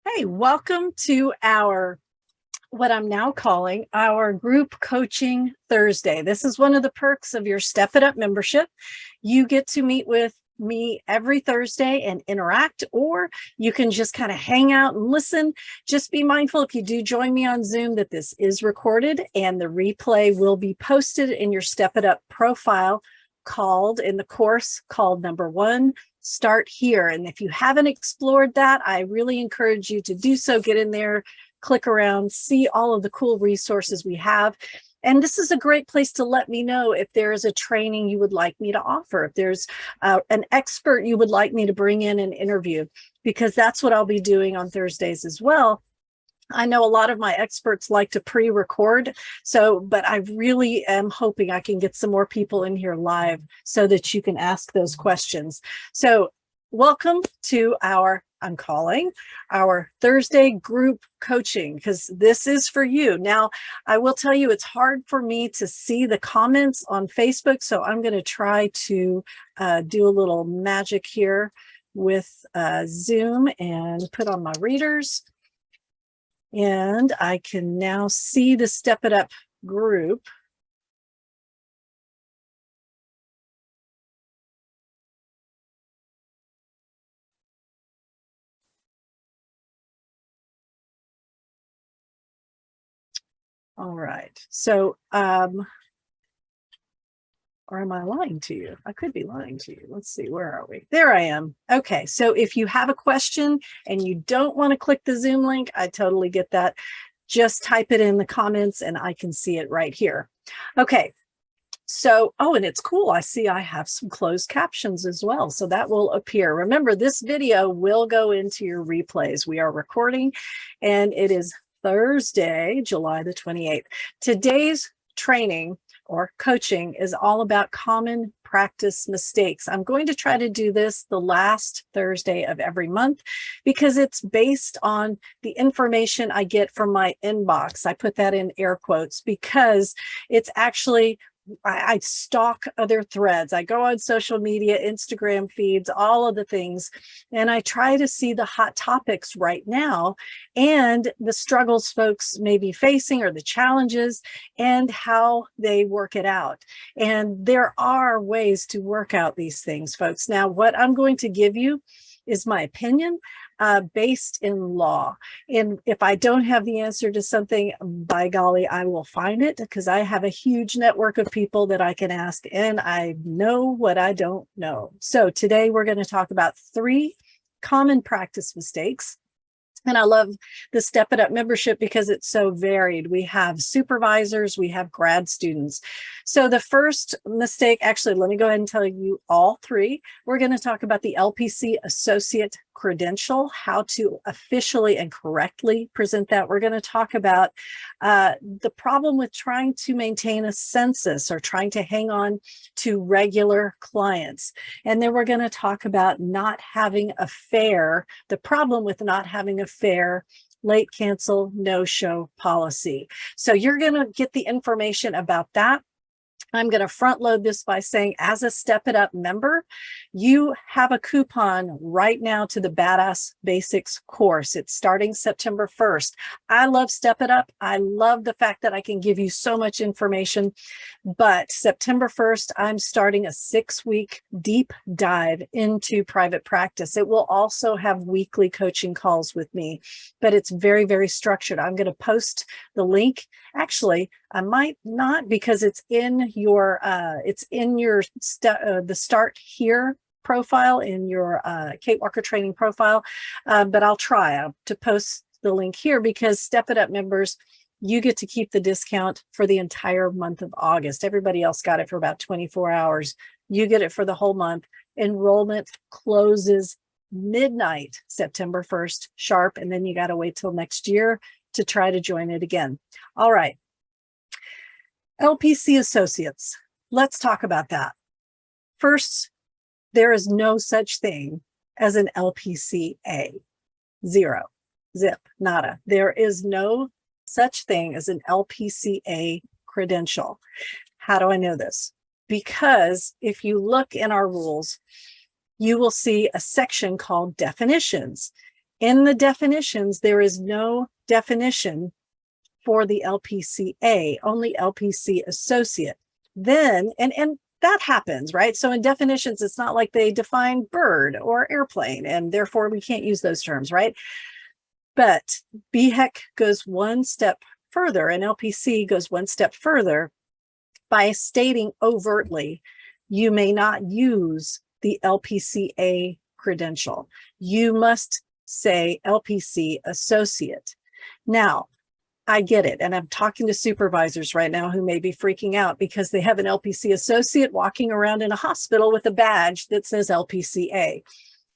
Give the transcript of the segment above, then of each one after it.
Hey, welcome to what I'm now calling our Group Coaching Thursday. This is one of the perks of your Step It Up membership. You get to meet with me every Thursday and interact, or you can just kind of hang out and listen. Just be mindful if you do join me on Zoom that this is recorded and the replay will be posted in your Step It Up profile in the course called number 1. Start here. And if you haven't explored that, I really encourage you to do so. Get in there, click around, see all of the cool resources we have. And this is a great place to let me know if there is a training you would like me to offer, if there's an expert you would like me to bring in and interview, because that's what I'll be doing on Thursdays as well. I know a lot of my experts like to pre-record, but I really am hoping I can get some more people in here live so that you can ask those questions. So welcome to I'm calling our Thursday group coaching, because this is for you. Now, I will tell you, it's hard for me to see the comments on Facebook, so I'm going to try to do a little magic here with Zoom and put on my readers. And I can now see the Step It Up group. All right. So, or am I lying to you? I could be lying to you. Let's see, where are we? There I am. Okay, so if you have a question and you don't want to click the Zoom link, I totally get that. Just type it in the comments and I can see it right here. Okay, so, and it's cool. I see I have some closed captions as well, so that will appear. Remember, this video will go into your replays. We are recording and it is Thursday, July the 28th. Today's training or coaching is all about common practice mistakes. I'm going to try to do this the last Thursday of every month because it's based on the information I get from my inbox. I put that in air quotes because it's actually I stalk other threads. I go on social media, Instagram feeds, all of the things, and I try to see the hot topics right now and the struggles folks may be facing or the challenges and how they work it out. And there are ways to work out these things, folks. Now, what I'm going to give you is my opinion based in law. And if I don't have the answer to something, by golly, I will find it because I have a huge network of people that I can ask and I know what I don't know. So today we're going to talk about 3 common practice mistakes. And I love the Step It Up membership because it's so varied. We have supervisors, we have grad students. So the first mistake, actually, let me go ahead and tell you all 3. We're going to talk about the LPC Associate credential, how to officially and correctly present that. We're going to talk about the problem with trying to maintain a census or trying to hang on to regular clients. And then we're going to talk about not having a fair, the problem with not having a fair late cancel, no-show policy. So you're going to get the information about that. I'm going to front load this by saying, as a Step It Up member, you have a coupon right now to the Badass Basics course. It's starting September 1st. I love Step It Up. I love the fact that I can give you so much information, but September 1st, I'm starting a 6-week deep dive into private practice. It will also have weekly coaching calls with me, but it's very, very structured. I'm going to post the link. Actually, I might not because it's in your the Start Here profile in your Kate Walker Training profile, but I'll try to post the link here because Step It Up members, you get to keep the discount for the entire month of August. Everybody else got it for about 24 hours. You get it for the whole month. Enrollment closes midnight, September 1st sharp, and then you got to wait till next year to try to join it again. All right. LPC Associates. Let's talk about that. First, there is no such thing as an LPCA. Zero. Zip. Nada. There is no such thing as an LPCA credential. How do I know this? Because if you look in our rules, you will see a section called definitions. In the definitions, there is no definition for the LPCA, only LPC Associate. Then, and that happens, right? So in definitions, it's not like they define bird or airplane, and therefore we can't use those terms, right? But BHEC goes one step further, and LPC goes one step further by stating overtly, you may not use the LPCA credential. You must say LPC Associate. Now, I get it. And I'm talking to supervisors right now who may be freaking out because they have an LPC Associate walking around in a hospital with a badge that says LPCA.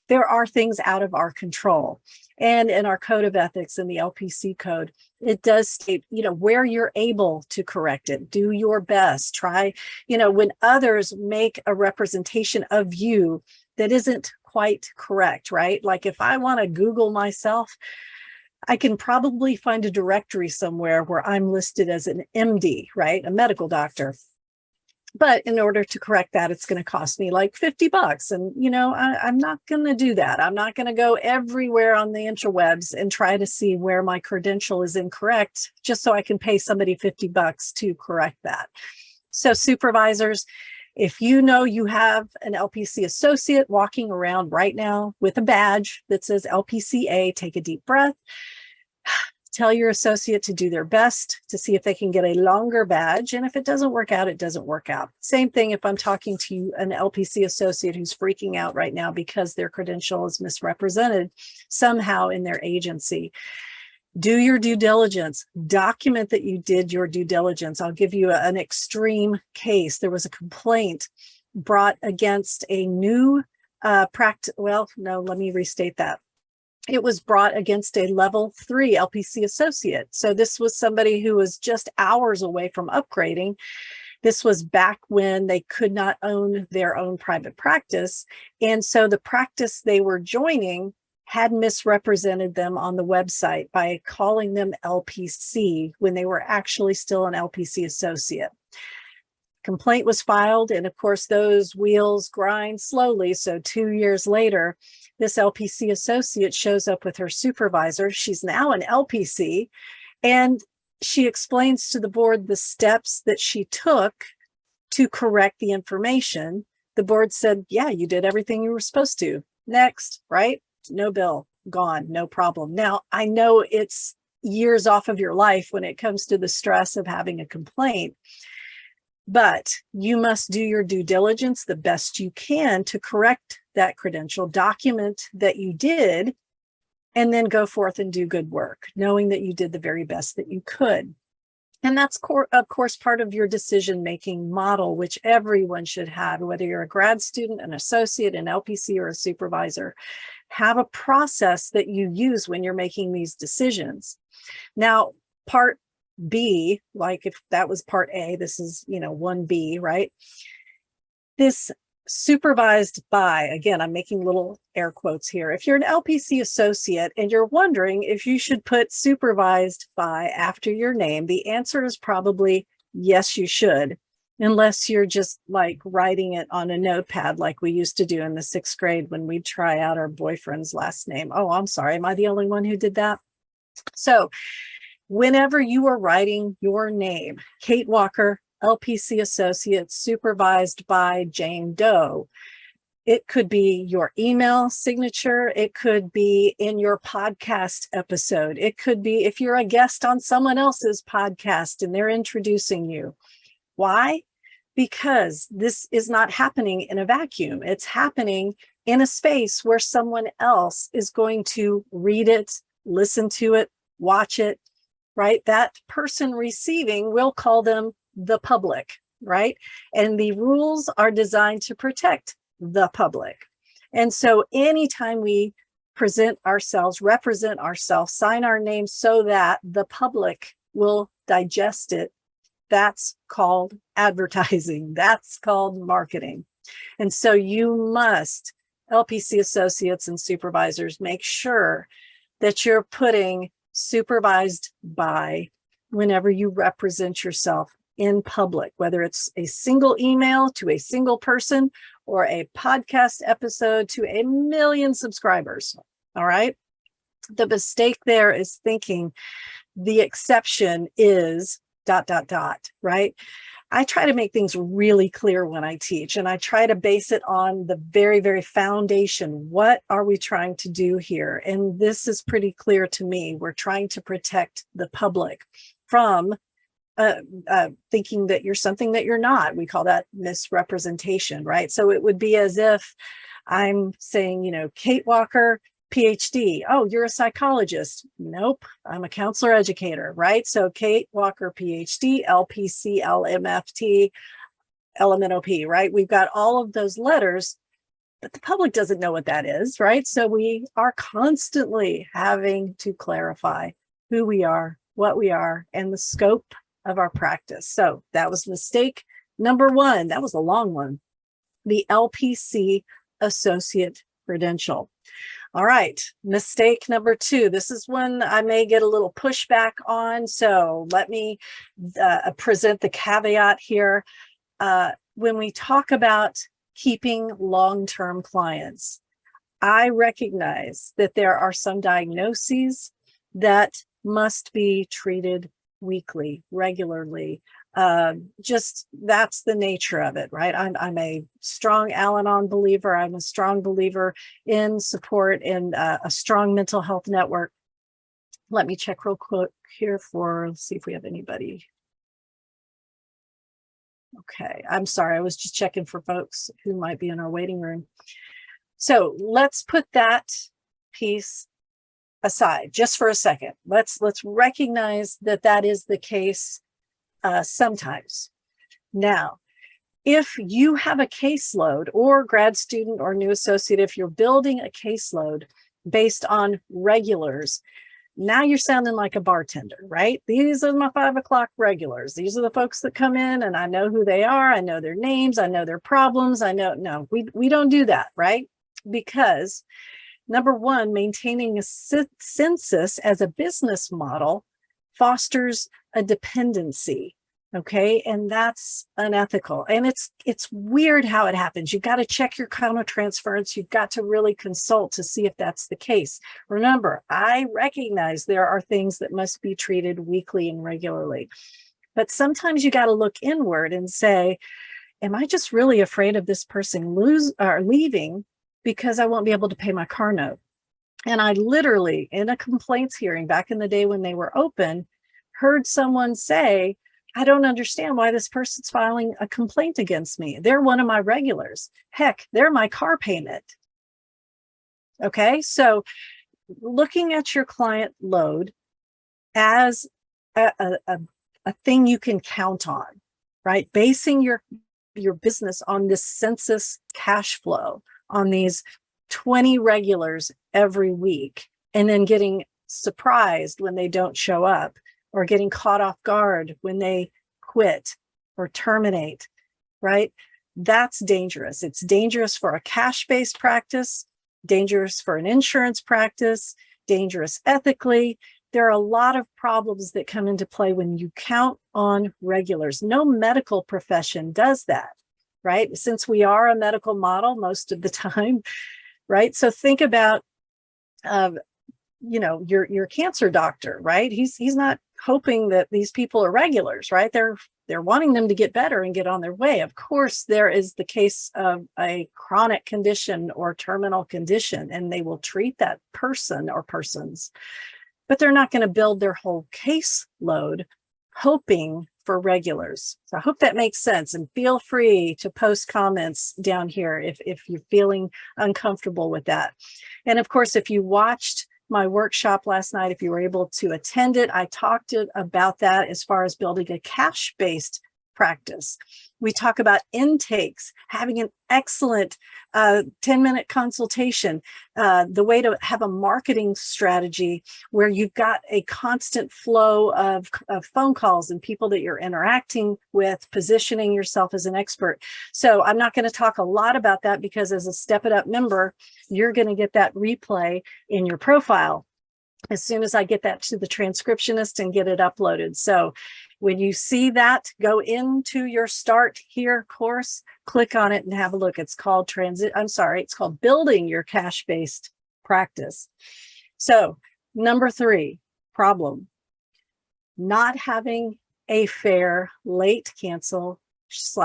There are things out of our control. And in our code of ethics, in the LPC code, it does state, where you're able to correct it, do your best, try, when others make a representation of you that isn't quite correct, right? Like if I want to Google myself, I can probably find a directory somewhere where I'm listed as an MD, right? A medical doctor. But in order to correct that, it's going to cost me like $50. And, I'm not going to do that. I'm not going to go everywhere on the interwebs and try to see where my credential is incorrect, just so I can pay somebody $50 to correct that. So supervisors, if you know you have an LPC Associate walking around right now with a badge that says LPCA, take a deep breath. Tell your associate to do their best to see if they can get a longer badge. And if it doesn't work out, it doesn't work out. Same thing if I'm talking to an LPC associate who's freaking out right now because their credential is misrepresented somehow in their agency. Do your due diligence. Document that you did your due diligence. I'll give you an extreme case. There was a complaint brought against a new practice. Well, no, let me restate that. It was brought against a level 3 LPC associate. So this was somebody who was just hours away from upgrading. This was back when they could not own their own private practice. And so the practice they were joining had misrepresented them on the website by calling them LPC when they were actually still an LPC associate. Complaint was filed, and of course those wheels grind slowly. So 2 years later, this LPC associate shows up with her supervisor. She's now an LPC, and she explains to the board the steps that she took to correct the information. The board said, yeah, you did everything you were supposed to. Next, right? No bill, gone, no problem. Now, I know it's years off of your life when it comes to the stress of having a complaint, but you must do your due diligence the best you can to correct that credential, document that you did, and then go forth and do good work, knowing that you did the very best that you could. And that's, of course, part of your decision-making model, which everyone should have, whether you're a grad student, an associate, an LPC, or a supervisor. Have a process that you use when you're making these decisions. Now, part B, like if that was part A, this is, 1B, right? This supervised by, again, I'm making little air quotes here. If you're an LPC associate and you're wondering if you should put supervised by after your name, the answer is probably yes, you should, unless you're just like writing it on a notepad like we used to do in the 6th grade when we'd try out our boyfriend's last name. Oh, I'm sorry. Am I the only one who did that? So whenever you are writing your name, Kate Walker, LPC Associates, supervised by Jane Doe, it could be your email signature. It could be in your podcast episode. It could be if you're a guest on someone else's podcast and they're introducing you. Why? Because this is not happening in a vacuum. It's happening in a space where someone else is going to read it, listen to it, watch it, right? That person receiving, we'll call them the public, right? And the rules are designed to protect the public. And so anytime we present ourselves, represent ourselves, sign our name so that the public will digest it, that's called advertising. That's called marketing. And so you must, LPC associates and supervisors, make sure that you're putting supervised by whenever you represent yourself in public, whether it's a single email to a single person or a podcast episode to a million subscribers. All right. The mistake there is thinking the exception is ... right? I try to make things really clear when I teach, and I try to base it on the very, very foundation. What are we trying to do here? And this is pretty clear to me. We're trying to protect the public from thinking that you're something that you're not. We call that misrepresentation, right? So it would be as if I'm saying, you know, Kate Walker Ph.D. Oh, you're a psychologist. Nope, I'm a counselor educator, right? So Kate Walker Ph.D., LPC, LMFT, LMNOP, right? We've got all of those letters, but the public doesn't know what that is, right? So we are constantly having to clarify who we are, what we are, and the scope of our practice. So that was mistake number one. That was a long one. The LPC Associate credential. All right, mistake number two. This is one I may get a little pushback on, so let me present the caveat here. When we talk about keeping long-term clients, I recognize that there are some diagnoses that must be treated weekly, regularly. Just that's the nature of it, right? I'm a strong Al-Anon believer. I'm a strong believer in support and a strong mental health network. Let me check real quick here let's see if we have anybody. Okay, I'm sorry. I was just checking for folks who might be in our waiting room. So let's put that piece aside just for a second. Let's recognize that that is the case sometimes. Now, if you have a caseload, or grad student or new associate, if you're building a caseload based on regulars, now you're sounding like a bartender, right? These are my 5 o'clock regulars. These are the folks that come in and I know who they are. I know their names. I know their problems. I know, no, we don't do that, right? Because number one, maintaining a census as a business model fosters a dependency, okay? And that's unethical. And it's weird how it happens. You've got to check your countertransference. You've got to really consult to see if that's the case. Remember, I recognize there are things that must be treated weekly and regularly. But sometimes you got to look inward and say, am I just really afraid of this person leaving because I won't be able to pay my car note? And I literally, in a complaints hearing back in the day when they were open, heard someone say, I don't understand why this person's filing a complaint against me. They're one of my regulars. Heck, they're my car payment. Okay, so looking at your client load as a thing you can count on, right? Basing your business on this census cash flow, on these 20 regulars every week, and then getting surprised when they don't show up, or getting caught off guard when they quit or terminate, right? That's dangerous. It's dangerous for a cash-based practice, dangerous for an insurance practice, dangerous ethically. There are a lot of problems that come into play when you count on regulars. No medical profession does that, right? Since we are a medical model most of the time, right? So think about, your cancer doctor, right? He's not hoping that these people are regulars, right? They're wanting them to get better and get on their way. Of course, there is the case of a chronic condition or terminal condition, and they will treat that person or persons, but they're not going to build their whole caseload hoping for regulars. So I hope that makes sense, and feel free to post comments down here if you're feeling uncomfortable with that. And of course, if you watched my workshop last night, if you were able to attend it, I talked about that as far as building a cash-based practice. We talk about intakes, having an excellent 10-minute consultation, the way to have a marketing strategy where you've got a constant flow of phone calls and people that you're interacting with, positioning yourself as an expert. So I'm not going to talk a lot about that because as a Step It Up member, you're going to get that replay in your profile as soon as I get that to the transcriptionist and get it uploaded. So when you see that, go into your Start Here course, click on it and have a look. It's called it's called Building Your Cash-Based Practice. So Number 3, problem. Not having a fair late cancel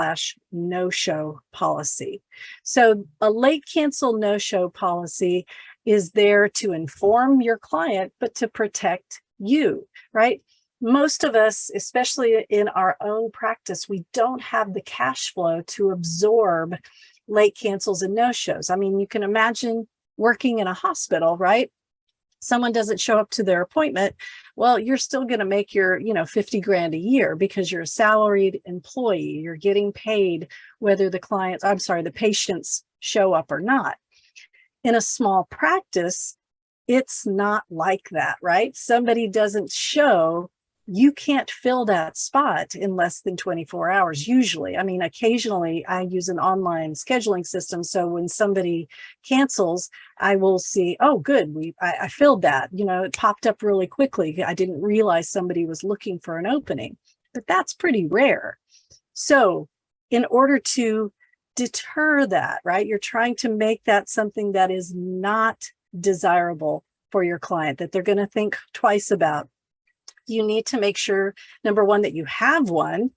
/ no-show policy. So a late cancel no-show policy is there to inform your client, but to protect you, right? Most of us, especially in our own practice, we don't have the cash flow to absorb late cancels and no-shows. I mean, you can imagine working in a hospital, right? Someone doesn't show up to their appointment, well, you're still going to make your, 50 grand a year because you're a salaried employee. You're getting paid whether the patients show up or not. In a small practice, it's not like that, right? Somebody doesn't show, you can't fill that spot in less than 24 hours usually. I mean, occasionally I use an online scheduling system. So when somebody cancels, I will see, oh, good, I filled that. It popped up really quickly. I didn't realize somebody was looking for an opening, but that's pretty rare. So in order to deter that, right, you're trying to make that something that is not desirable for your client, that they're going to think twice about. You need to make sure, number 1, that you have one,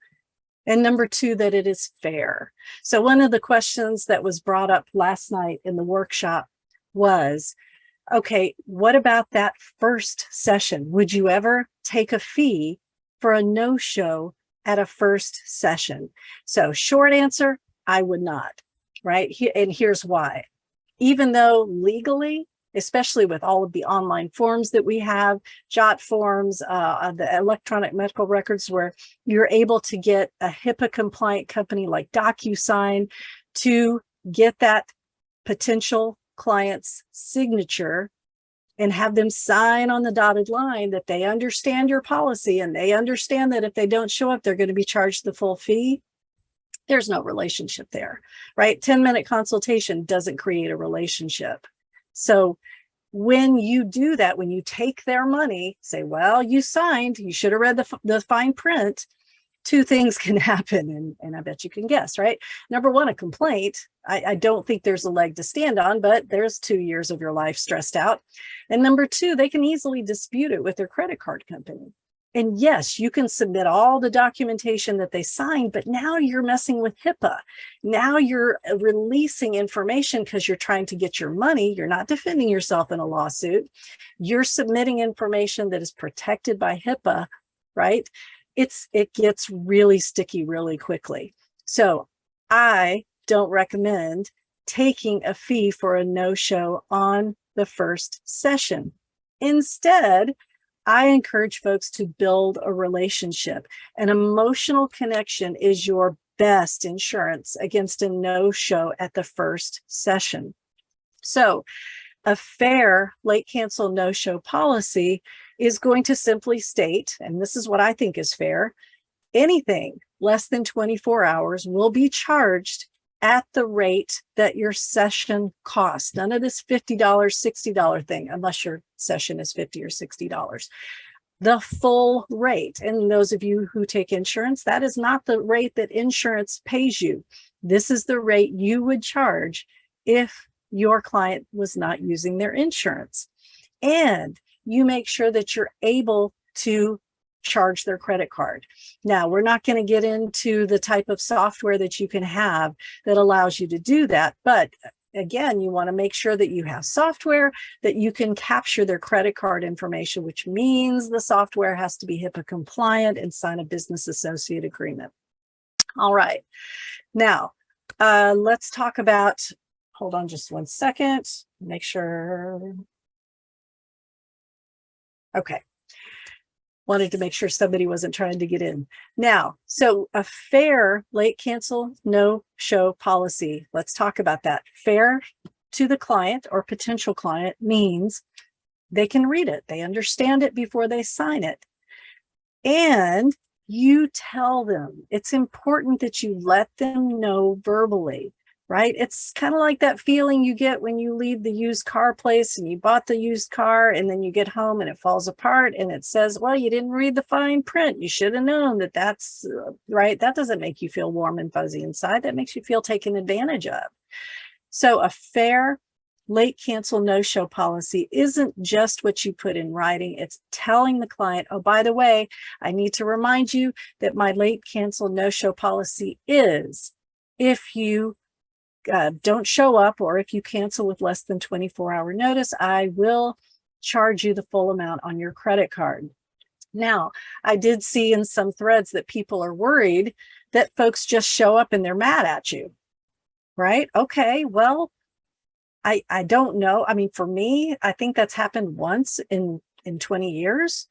and number 2, that it is fair. So one of the questions that was brought up last night in the workshop was, okay, what about that first session? Would you ever take a fee for a no-show at a first session? So short answer, I would not, right? And here's why. Even though legally, especially with all of the online forms that we have, JOT forms, the electronic medical records, where you're able to get a HIPAA compliant company like DocuSign to get that potential client's signature and have them sign on the dotted line that they understand your policy and they understand that if they don't show up, they're going to be charged the full fee. There's no relationship there, right? 10-minute consultation doesn't create a relationship. So when you do that, when you take their money, say, well, you signed, you should have read the fine print, 2 things can happen. And I bet you can guess, right? Number 1, a complaint. I don't think there's a leg to stand on, but there's 2 years of your life stressed out. And number 2, they can easily dispute it with their credit card company. And yes, you can submit all the documentation that they signed, but now you're messing with HIPAA. Now you're releasing information because you're trying to get your money. You're not defending yourself in a lawsuit. You're submitting information that is protected by HIPAA, right? It gets really sticky really quickly. So I don't recommend taking a fee for a no-show on the first session. Instead, I encourage folks to build a relationship. An emotional connection is your best insurance against a no-show at the first session. So a fair late cancel no-show policy is going to simply state, and this is what I think is fair, anything less than 24 hours will be charged at the rate that your session costs. None of this $50, $60 thing, unless your session is $50 or $60. The full rate. And those of you who take insurance, that is not the rate that insurance pays you. This is the rate you would charge if your client was not using their insurance. And you make sure that you're able to charge their credit card. Now, we're not going to get into the type of software that you can have that allows you to do that. But again, you want to make sure that you have software that you can capture their credit card information, which means the software has to be HIPAA compliant and sign a business associate agreement. All right. Now, let's talk about, hold on just one second, make sure. Okay. Wanted to make sure somebody wasn't trying to get in. Now, so a fair late cancel no-show policy. Let's talk about that. Fair to the client or potential client means they can read it. They understand it before they sign it. And you tell them. It's important that you let them know verbally, right? It's kind of like that feeling you get when you leave the used car place and you bought the used car and then you get home and it falls apart and it says, well, you didn't read the fine print. You should have known that that's right. That doesn't make you feel warm and fuzzy inside. That makes you feel taken advantage of. So a fair late cancel no-show policy isn't just what you put in writing. It's telling the client, oh, by the way, I need to remind you that my late cancel no-show policy is if you don't show up or if you cancel with less than 24-hour notice, I will charge you the full amount on your credit card. Now, I did see in some threads that people are worried that folks just show up and they're mad at you, right? Okay, well, I don't know. I mean, for me, I think that's happened once in 20 years,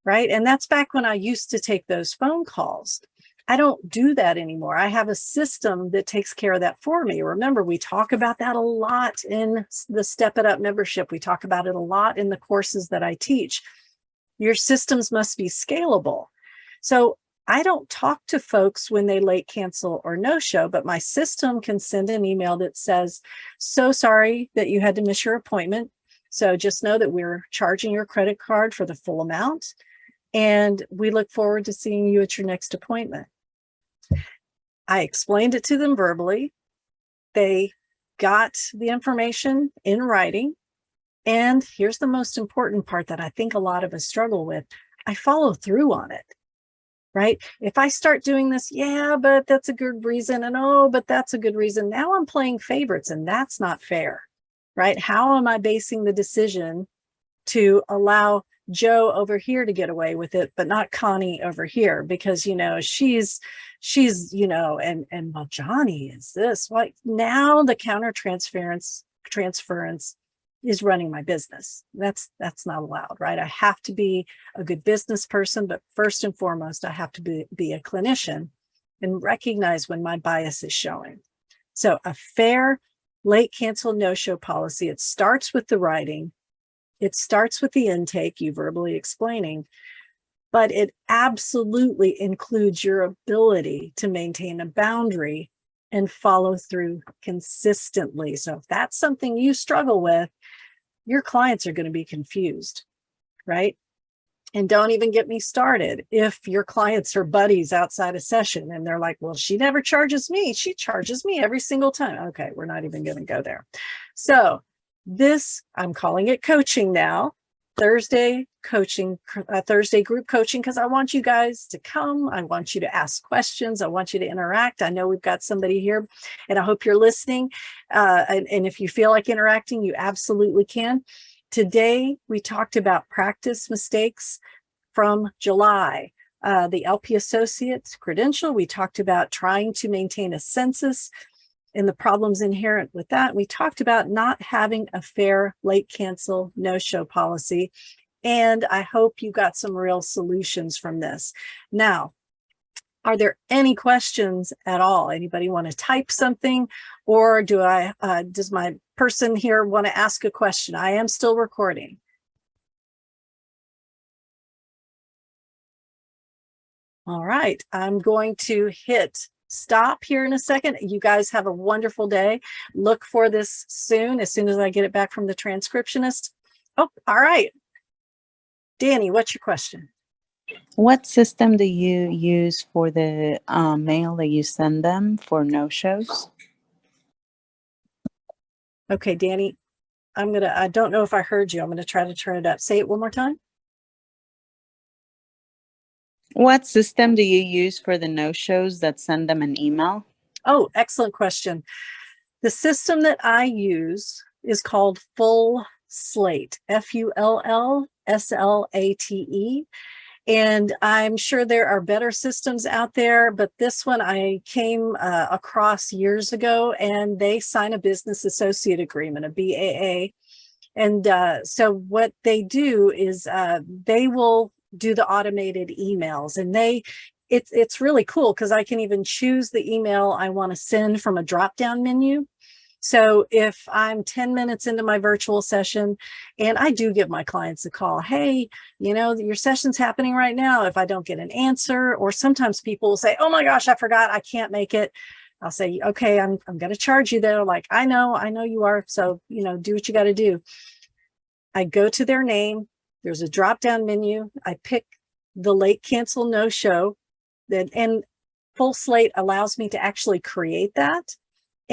right? And that's back when I used to take those phone calls. I don't do that anymore. I have a system that takes care of that for me. Remember, we talk about that a lot in the Step It Up membership. We talk about it a lot in the courses that I teach. Your systems must be scalable. So I don't talk to folks when they late cancel or no show, but my system can send an email that says, so sorry that you had to miss your appointment. So just know that we're charging your credit card for the full amount. And we look forward to seeing you at your next appointment. I explained it to them verbally. They got the information in writing. And here's the most important part that I think a lot of us struggle with. I follow through on it, right? If I start doing this, yeah, but that's a good reason. And oh, but that's a good reason. Now I'm playing favorites and that's not fair, right? How am I basing the decision to allow Joe over here to get away with it, but not Connie over here? Because, you know, she's, you know, and well, Johnny is this. Like now the counter transference is running my business. That's not allowed, right? I have to be a good business person, but first and foremost, I have to be a clinician and recognize when my bias is showing. So a fair late cancel no-show policy, it starts with the writing. It starts with the intake, you verbally explaining, but it absolutely includes your ability to maintain a boundary and follow through consistently. So if that's something you struggle with, your clients are going to be confused, right? And don't even get me started if your clients are buddies outside a session and they're like, well, she never charges me. She charges me every single time. Okay, we're not even going to go there. So this, I'm calling it coaching now. Thursday coaching, Thursday group coaching, because I want you guys to come. I want you to ask questions. I want you to interact. I know we've got somebody here and I hope you're listening. And if you feel like interacting, you absolutely can. Today, we talked about practice mistakes from July. The LP Associates credential, we talked about trying to maintain a census and the problems inherent with that. We talked about not having a fair late cancel no-show policy. And I hope you got some real solutions from this. Now, are there any questions at all? Anybody want to type something, or does my person here want to ask a question? I am still recording. All right, I'm going to hit stop here in a second. You guys have a wonderful day. Look for this soon as I get it back from the transcriptionist. Oh, all right. Danny, what's your question? What system do you use for the mail that you send them for no-shows? Okay, Danny, I don't know if I heard you. I'm going to try to turn it up. Say it one more time. What system do you use for the no-shows that send them an email? Oh, excellent question. The system that I use is called Full Slate, FULLSLATE. And I'm sure there are better systems out there, but this one I came across years ago, and they sign a business associate agreement, a BAA. And so what they do is they will do the automated emails, and it's really cool because I can even choose the email I want to send from a drop-down menu. So if I'm 10 minutes into my virtual session, and I do give my clients a call, hey, you know, your session's happening right now. If I don't get an answer, or sometimes people will say, oh my gosh, I forgot, I can't make it. I'll say, okay, I'm going to charge you. They're like, I know you are. So, you know, do what you got to do. I go to their name. There's a drop-down menu. I pick the late cancel no show, and Full Slate allows me to actually create that.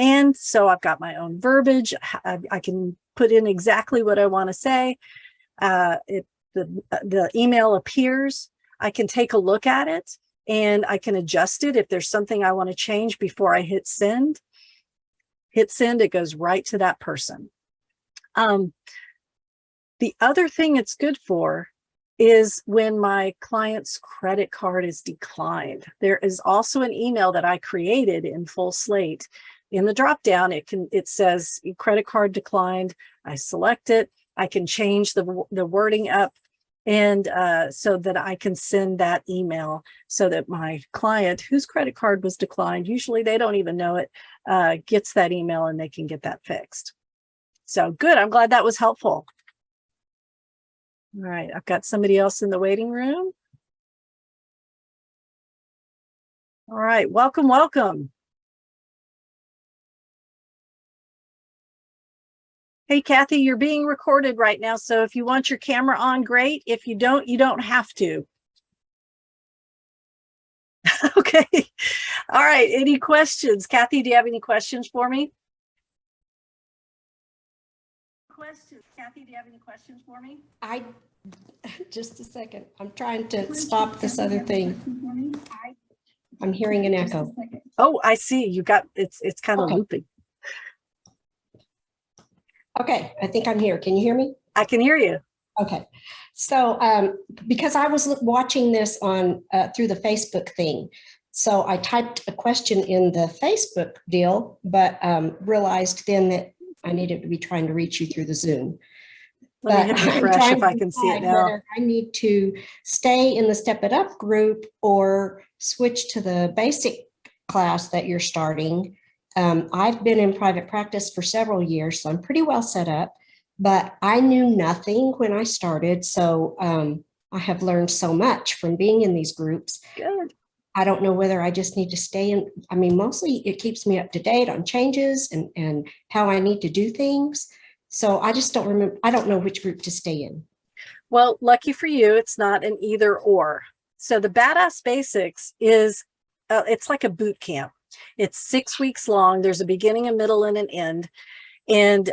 And so I've got my own verbiage. I can put in exactly what I want to say. The email appears. I can take a look at it and I can adjust it. If there's something I want to change before I hit send, it goes right to that person. The other thing it's good for is when my client's credit card is declined. There is also an email that I created in Full Slate. In the drop down, it says credit card declined. I select it. I can change the wording up, and so that I can send that email so that my client whose credit card was declined, usually they don't even know it, gets that email and they can get that fixed. So good. I'm glad that was helpful. All right. I've got somebody else in the waiting room. All right. Welcome, welcome. Hey, Kathy, you're being recorded right now. So if you want your camera on, great. If you don't have to. Okay. All right. Any questions? Kathy, do you have any questions for me? Kathy, do you have any questions for me? Just a second. I'm trying to stop this other thing. I'm hearing an echo. Oh, I see. You got it's kind of looping. Okay, I think I'm here. Can you hear me? I can hear you. Okay. So because I was watching this on through the Facebook thing, so I typed a question in the Facebook deal, but realized then that I needed to be trying to reach you through the Zoom. Let me hit refresh if I can see it now. Whether I need to stay in the Step It Up group or switch to the basic class that you're starting. I've been in private practice for several years, so I'm pretty well set up, but I knew nothing when I started. So I have learned so much from being in these groups. Good. I don't know whether I just need to stay in. I mean, mostly it keeps me up to date on changes and how I need to do things. So I just don't remember. I don't know which group to stay in. Well, lucky for you, it's not an either or. So the Badass Basics is, it's like a boot camp. It's 6 weeks long. There's a beginning, a middle, and an end. And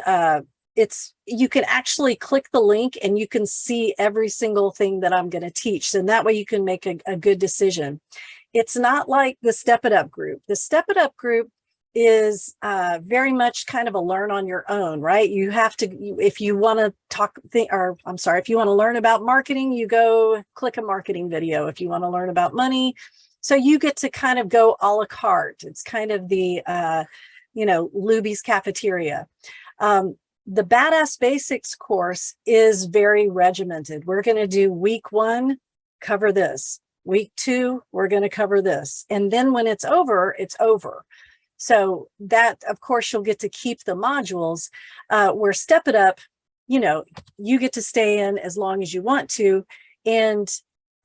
you can actually click the link and you can see every single thing that I'm going to teach. So that way you can make a good decision. It's not like the Step It Up group. The Step It Up group is very much kind of a learn on your own, right? You have to, if you want to if you want to learn about marketing, you go click a marketing video. If you want to learn about money, so you get to kind of go a la carte. It's kind of the, Luby's cafeteria. The Badass Basics course is very regimented. We're going to do week 1, cover this. Week 2, we're going to cover this. And then when it's over, it's over. So that, of course, you'll get to keep the modules. Where Step It Up, you get to stay in as long as you want to. And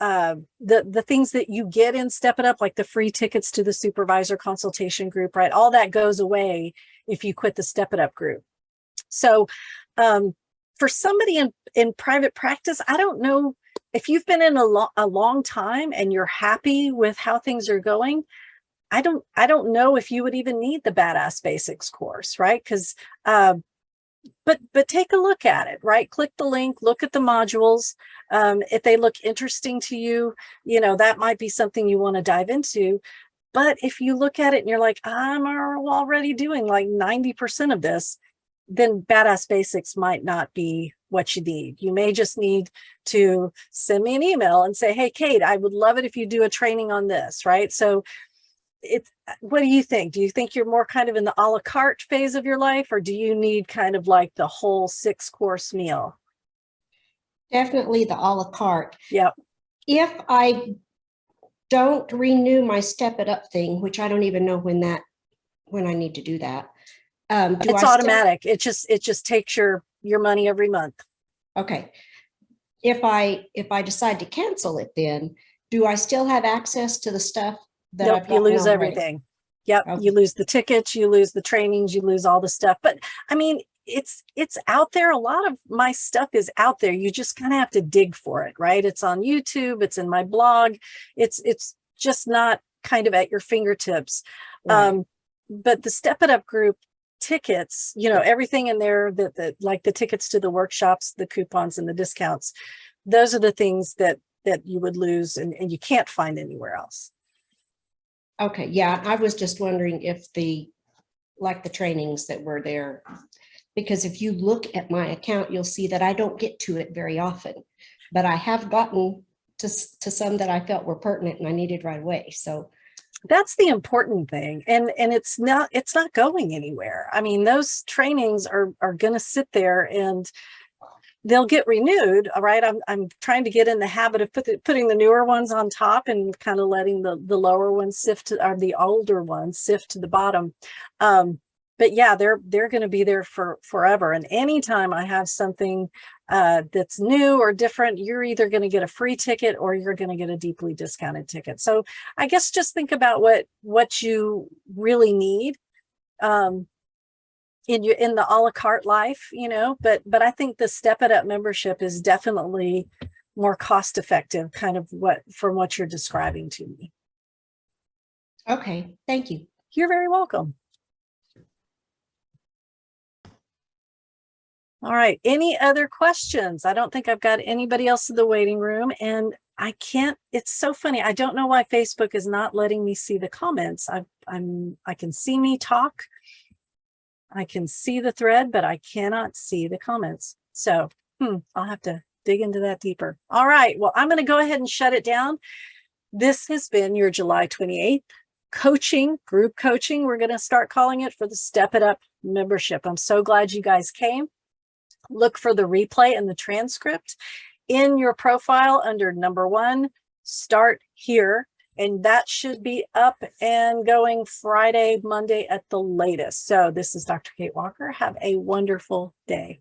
the things that you get in Step It Up, like the free tickets to the supervisor consultation group, right? All that goes away if you quit the Step It Up group. So for somebody in private practice, I don't know if you've been in a long time and you're happy with how things are going. I don't know if you would even need the Badass Basics course, right? Because but take a look at it, right? Click the link, look at the modules. If they look interesting to you, that might be something you want to dive into. But if you look at it and you're like, I'm already doing like 90% of this, then Badass Basics might not be what you need. You may just need to send me an email and say, hey, Kate, I would love it if you do a training on this, right? So what do you think? Do you think you're more kind of in the a la carte phase of your life, or do you need kind of like the whole 6-course meal? Definitely the a la carte. Yep. If I don't renew my Step It Up thing, which I don't even know when I need to do that. It's automatic. It just takes your money every month. Okay. If I decide to cancel it, then do I still have access to the stuff? Nope, you lose everything. Yep. Okay. You lose the tickets, you lose the trainings, you lose all the stuff. But I mean, it's out there. A lot of my stuff is out there. You just kind of have to dig for it, right? It's on YouTube, it's in my blog. It's just not kind of at your fingertips. Right. the Step It Up group tickets, you know, everything in there that like the tickets to the workshops, the coupons and the discounts, those are the things that you would lose and you can't find anywhere else. Okay, yeah, I was just wondering if like the trainings that were there, because if you look at my account, you'll see that I don't get to it very often, but I have gotten to some that I felt were pertinent and I needed right away. So that's the important thing. And it's not going anywhere. I mean, those trainings are going to sit there and they'll get renewed. All right. I'm trying to get in the habit of putting the newer ones on top and kind of letting the lower ones sift to, or the older ones sift to the bottom. But yeah, they're going to be there for forever. And anytime I have something that's new or different, you're either going to get a free ticket or you're going to get a deeply discounted ticket. So I guess just think about what you really need in the a la carte life, you know, but I think the Step It Up membership is definitely more cost effective, kind of from what you're describing to me. okay, thank you. You're very welcome. All right. Any other questions? I don't think I've got anybody else in the waiting room, and I can't. It's so funny. I don't know why Facebook is not letting me see the comments. I can see me talk. I can see the thread, but I cannot see the comments. So I'll have to dig into that deeper. All right. Well, I'm going to go ahead and shut it down. This has been your July 28th group coaching. We're going to start calling it for the Step It Up membership. I'm so glad you guys came. Look for the replay and the transcript in your profile under number 1, start here. And that should be up and going Friday, Monday at the latest. So this is Dr. Kate Walker. Have a wonderful day.